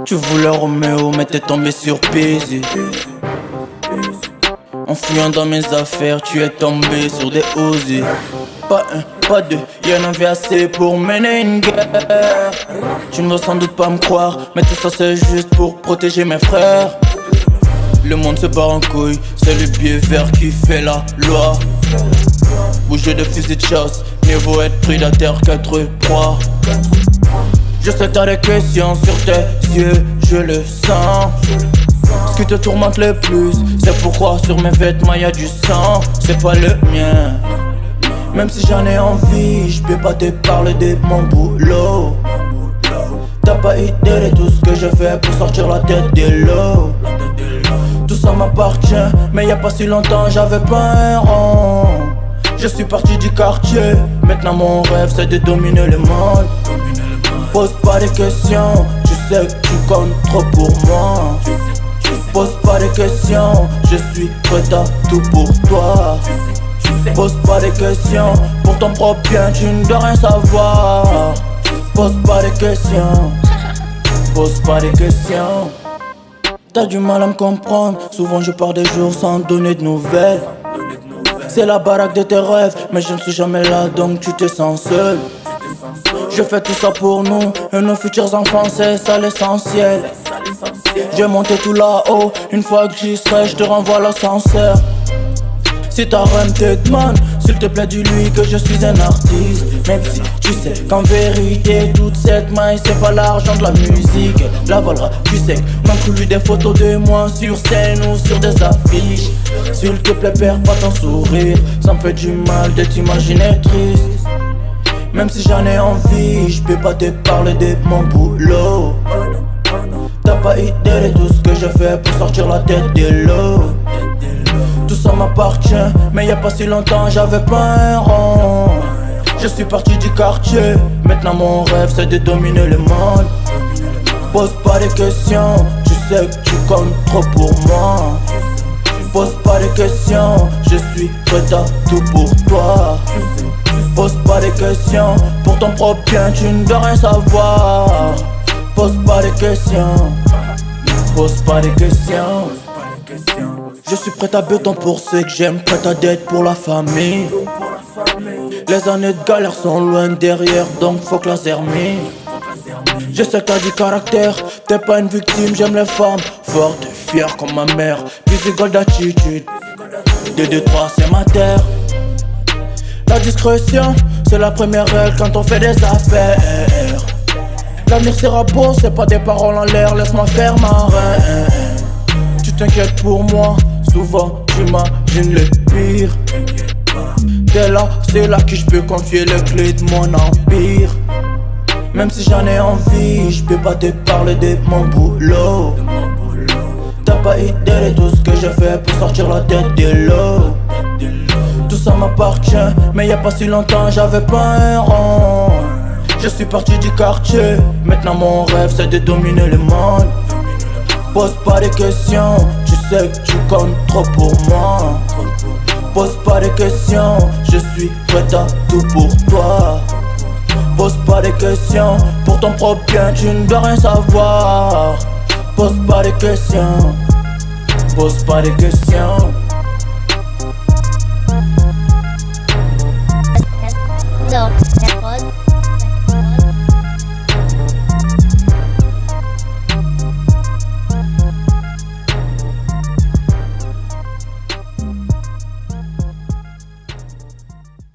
Tu voulais Roméo mais t'es tombé sur Paisley. En fouillant dans mes affaires, tu es tombé sur des osés. Pas un, pas deux, y'en avait assez pour mener une guerre. Tu ne vas sans doute pas me croire, mais tout ça c'est juste pour protéger mes frères. Le monde se barre en couille, c'est le biais vert qui fait la loi. Bouger de fusil de chasse, mieux vaut être prédateur qu'être proie. Je sais t'as des questions sur tes yeux, je le sens. Ce qui te tourmente le plus, c'est pourquoi sur mes vêtements y'a du sang. C'est pas le mien. Même si j'en ai envie, je peux pas te parler de mon boulot. T'as pas idée de tout ce que je fais pour sortir la tête de l'eau. Tout ça m'appartient, mais y'a pas si longtemps j'avais pas un rond. Je suis parti du quartier, maintenant mon rêve c'est de dominer le monde. Pose pas de questions, tu sais que tu comptes trop pour moi. Pose pas de questions, je suis prêt à tout pour toi. Pose pas de questions, pour ton propre bien tu ne dois rien savoir. Pose pas de questions, pose pas de questions. T'as du mal à me comprendre, souvent je pars des jours sans donner de nouvelles. C'est la baraque de tes rêves, mais je ne suis jamais là donc tu te sens seul. Je fais tout ça pour nous et nos futurs enfants, c'est ça l'essentiel. Je vais monter tout là-haut, une fois que j'y serai, je te renvoie l'ascenseur. Si ta reine te demande, s'il te plaît dis-lui que je suis un artiste. Même si tu sais qu'en vérité toute cette maille c'est pas l'argent de la musique. La volera, tu sais, m'inclus des photos de moi sur scène ou sur des affiches. S'il te plaît perds pas ton sourire, ça me fait du mal de t'imaginer triste. Même si j'en ai envie, je peux pas te parler de mon boulot. T'as pas idée de tout ce que je fais pour sortir la tête de l'eau. Tout ça m'appartient, mais y'a pas si longtemps j'avais pas un rond. Je suis parti du quartier, maintenant mon rêve c'est de dominer le monde. Pose pas de questions, tu sais que tu comptes trop pour moi. Pose pas de questions, je suis prêt à tout pour toi. Pose pas de questions, pour ton propre bien tu ne dois rien savoir. Pose pas de questions, pose pas de questions. Je suis prêt à béton pour ceux que j'aime, prêt à dette pour la famille. Les années de galère sont loin derrière, donc faut que la zermie. Je sais que t'as du caractère, t'es pas une victime, j'aime les femmes fortes, fières comme ma mère. Physical d'attitude, 2, 2, 3 c'est ma terre. La discrétion, c'est la première règle quand on fait des affaires. L'avenir sera beau, c'est pas des paroles en l'air, laisse-moi faire marin. Tu t'inquiètes pour moi, souvent j'imagine le pire. T'es là, c'est là que je peux confier les clés de mon empire. Même si j'en ai envie, je peux pas te parler de mon boulot. T'as pas idée de tout ce que je fais pour sortir la tête de l'eau. Tout ça m'appartient, mais y'a pas si longtemps j'avais pas un rond. Je suis parti du quartier, maintenant mon rêve c'est de dominer le monde. Pose pas de questions, tu sais que tu comptes trop pour moi. Pose pas de questions, je suis prêt à tout pour toi. Pose pas de questions, pour ton propre bien tu ne dois rien savoir. Pose pas de questions, pose pas de questions. So,